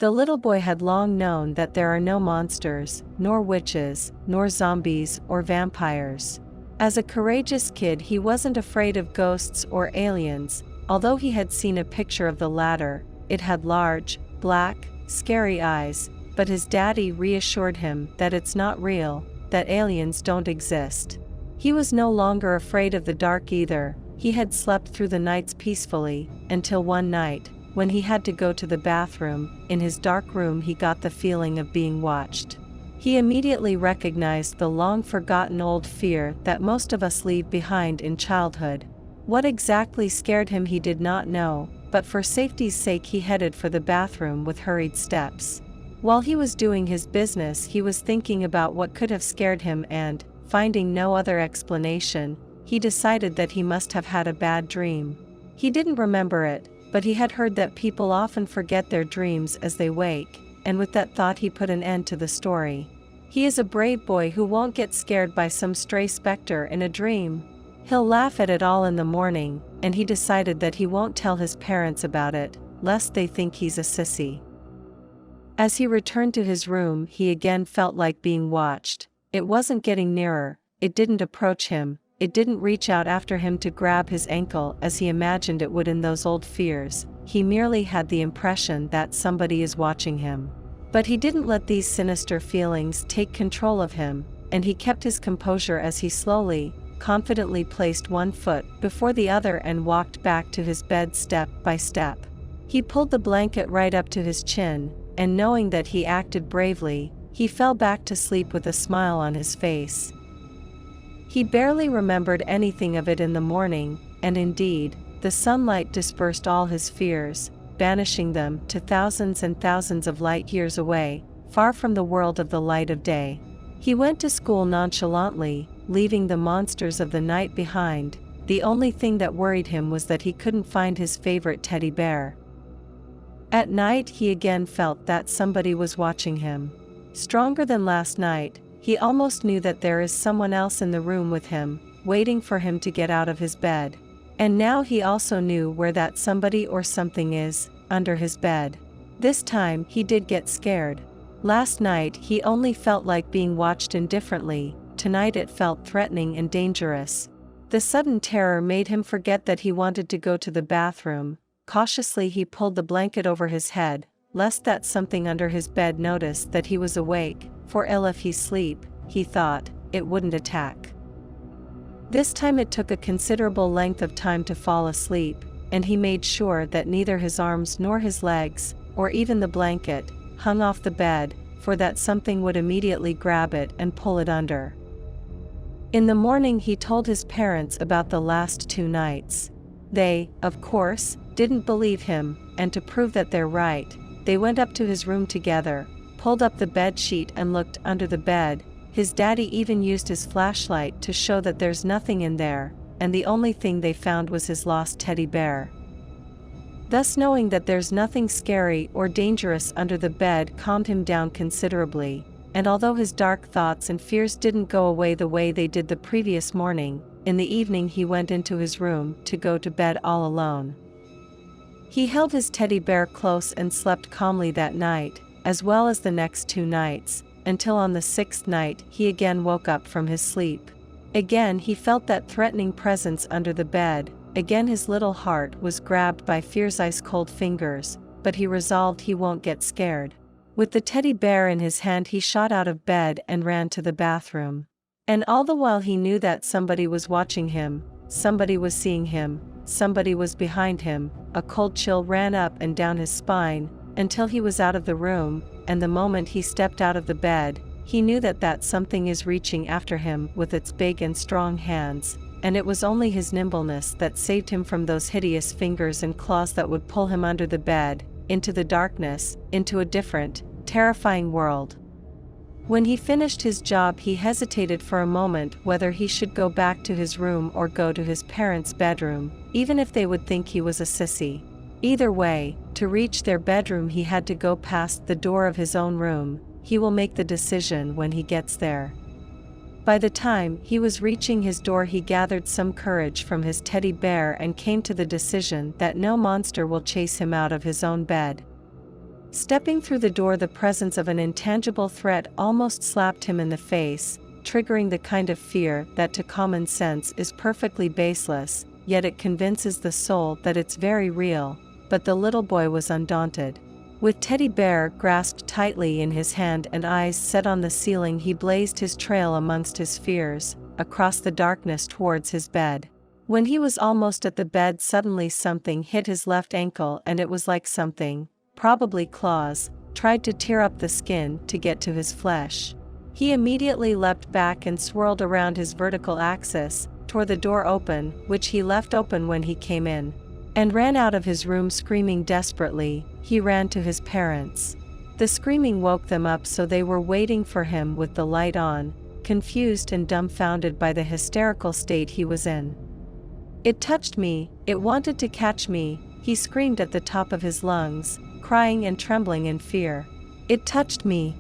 The little boy had long known that there are no monsters, nor witches, nor zombies or vampires. As a courageous kid, he wasn't afraid of ghosts or aliens, although he had seen a picture of the latter. It had large, black, scary eyes, but his daddy reassured him that it's not real, that aliens don't exist. He was no longer afraid of the dark either. He had slept through the nights peacefully, until one night, when he had to go to the bathroom. In his dark room, he got the feeling of being watched. He immediately recognized the long-forgotten old fear that most of us leave behind in childhood. What exactly scared him he did not know, but for safety's sake he headed for the bathroom with hurried steps. While he was doing his business, he was thinking about what could have scared him and, finding no other explanation, he decided that he must have had a bad dream. He didn't remember it, but he had heard that people often forget their dreams as they wake, and with that thought he put an end to the story. He is a brave boy who won't get scared by some stray specter in a dream. He'll laugh at it all in the morning, and he decided that he won't tell his parents about it, lest they think he's a sissy. As he returned to his room, he again felt like being watched. It wasn't getting nearer, it didn't approach him, it didn't reach out after him to grab his ankle as he imagined it would in those old fears. He merely had the impression that somebody is watching him. But he didn't let these sinister feelings take control of him, and he kept his composure as he slowly, confidently placed one foot before the other and walked back to his bed step by step. He pulled the blanket right up to his chin, and knowing that he acted bravely, he fell back to sleep with a smile on his face. He barely remembered anything of it in the morning, and indeed, the sunlight dispersed all his fears, banishing them to thousands and thousands of light years away, far from the world of the light of day. He went to school nonchalantly, leaving the monsters of the night behind. The only thing that worried him was that he couldn't find his favorite teddy bear. At night he again felt that somebody was watching him. Stronger than last night, he almost knew that there is someone else in the room with him, waiting for him to get out of his bed. And now he also knew where that somebody or something is, under his bed. This time he did get scared. Last night he only felt like being watched indifferently, tonight it felt threatening and dangerous. The sudden terror made him forget that he wanted to go to the bathroom. Cautiously he pulled the blanket over his head, lest that something under his bed notice that he was awake, for if he sleep, he thought, it wouldn't attack. This time it took a considerable length of time to fall asleep, and he made sure that neither his arms nor his legs, or even the blanket, hung off the bed, for that something would immediately grab it and pull it under. In the morning he told his parents about the last 2 nights. They, of course, didn't believe him, and to prove that they're right, they went up to his room together, pulled up the bed sheet and looked under the bed. His daddy even used his flashlight to show that there's nothing in there, and the only thing they found was his lost teddy bear. Thus knowing that there's nothing scary or dangerous under the bed calmed him down considerably, and although his dark thoughts and fears didn't go away the way they did the previous morning, in the evening he went into his room to go to bed all alone. He held his teddy bear close and slept calmly that night, as well as the next 2 nights, until on the 6th night he again woke up from his sleep. Again he felt that threatening presence under the bed, again his little heart was grabbed by fear's ice-cold fingers, but he resolved he won't get scared. With the teddy bear in his hand he shot out of bed and ran to the bathroom. And all the while he knew that somebody was watching him, somebody was seeing him, somebody was behind him. A cold chill ran up and down his spine, until he was out of the room, and the moment he stepped out of the bed, he knew that something is reaching after him with its big and strong hands, and it was only his nimbleness that saved him from those hideous fingers and claws that would pull him under the bed, into the darkness, into a different, terrifying world. When he finished his job he hesitated for a moment whether he should go back to his room or go to his parents' bedroom, even if they would think he was a sissy. Either way, to reach their bedroom he had to go past the door of his own room. He will make the decision when he gets there. By the time he was reaching his door he gathered some courage from his teddy bear and came to the decision that no monster will chase him out of his own bed. Stepping through the door, the presence of an intangible threat almost slapped him in the face, triggering the kind of fear that to common sense is perfectly baseless, yet it convinces the soul that it's very real. But the little boy was undaunted. With teddy bear grasped tightly in his hand and eyes set on the ceiling, he blazed his trail amongst his fears, across the darkness towards his bed. When he was almost at the bed, suddenly something hit his left ankle, and it was like something, probably claws, tried to tear up the skin to get to his flesh. He immediately leapt back and swirled around his vertical axis, tore the door open, which he left open when he came in, and ran out of his room screaming desperately. He ran to his parents. The screaming woke them up, so they were waiting for him with the light on, confused and dumbfounded by the hysterical state he was in. "It touched me, it wanted to catch me," he screamed at the top of his lungs, crying and trembling in fear. "It touched me."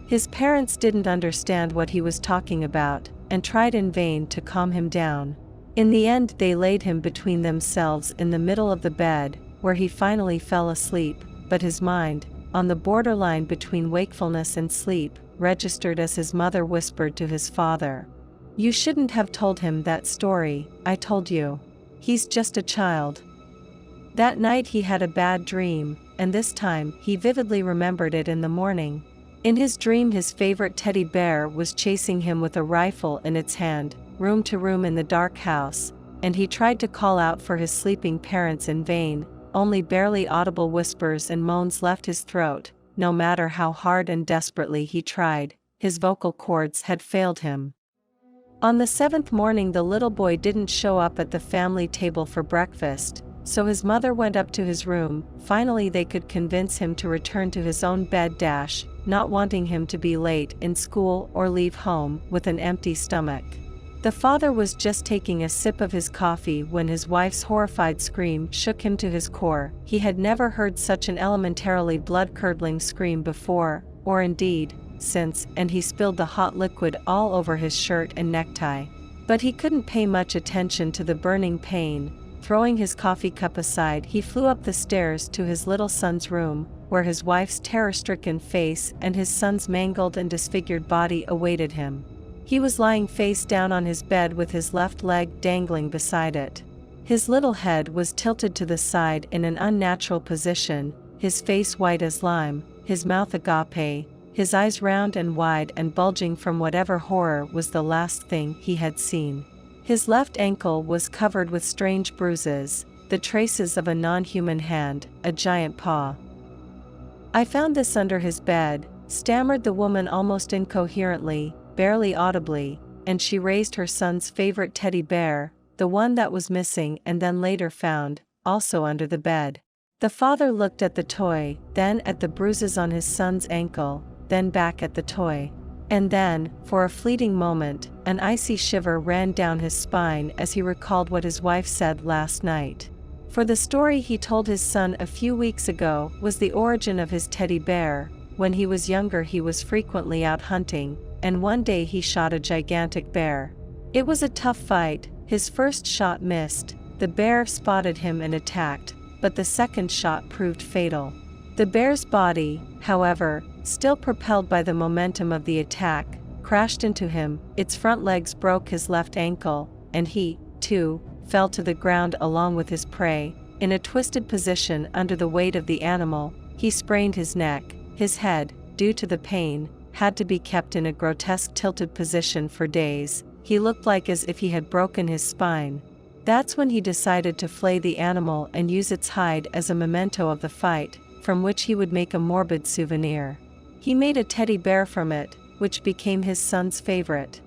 His parents didn't understand what he was talking about, and tried in vain to calm him down. In the end, they laid him between themselves in the middle of the bed, where he finally fell asleep, but his mind, on the borderline between wakefulness and sleep, registered as his mother whispered to his father, "You shouldn't have told him that story, I told you. He's just a child." That night he had a bad dream, and this time he vividly remembered it in the morning. In his dream, his favorite teddy bear was chasing him with a rifle in its hand, room to room in the dark house, and he tried to call out for his sleeping parents in vain. Only barely audible whispers and moans left his throat. No matter how hard and desperately he tried, his vocal cords had failed him. On the 7th morning, the little boy didn't show up at the family table for breakfast, so his mother went up to his room. Finally they could convince him to return to his own bed, not wanting him to be late in school or leave home with an empty stomach. The father was just taking a sip of his coffee when his wife's horrified scream shook him to his core. He had never heard such an elementarily blood-curdling scream before, or indeed, since, and he spilled the hot liquid all over his shirt and necktie. But he couldn't pay much attention to the burning pain. Throwing his coffee cup aside, he flew up the stairs to his little son's room, where his wife's terror-stricken face and his son's mangled and disfigured body awaited him. He was lying face down on his bed with his left leg dangling beside it. His little head was tilted to the side in an unnatural position, his face white as lime, his mouth agape, his eyes round and wide and bulging from whatever horror was the last thing he had seen. His left ankle was covered with strange bruises, the traces of a non-human hand, a giant paw. "I found this under his bed," stammered the woman almost incoherently, barely audibly, and she raised her son's favorite teddy bear, the one that was missing and then later found, also under the bed. The father looked at the toy, then at the bruises on his son's ankle, then back at the toy. And then, for a fleeting moment, an icy shiver ran down his spine as he recalled what his wife said last night. For the story he told his son a few weeks ago was the origin of his teddy bear. When he was younger, he was frequently out hunting, and one day he shot a gigantic bear. It was a tough fight. His first shot missed, the bear spotted him and attacked, but the second shot proved fatal. The bear's body, however, still propelled by the momentum of the attack, crashed into him. Its front legs broke his left ankle, and he, too, fell to the ground along with his prey. In a twisted position under the weight of the animal, he sprained his neck. His head, due to the pain, had to be kept in a grotesque tilted position for days. He looked like as if he had broken his spine. That's when he decided to flay the animal and use its hide as a memento of the fight, from which he would make a morbid souvenir. He made a teddy bear from it, which became his son's favorite.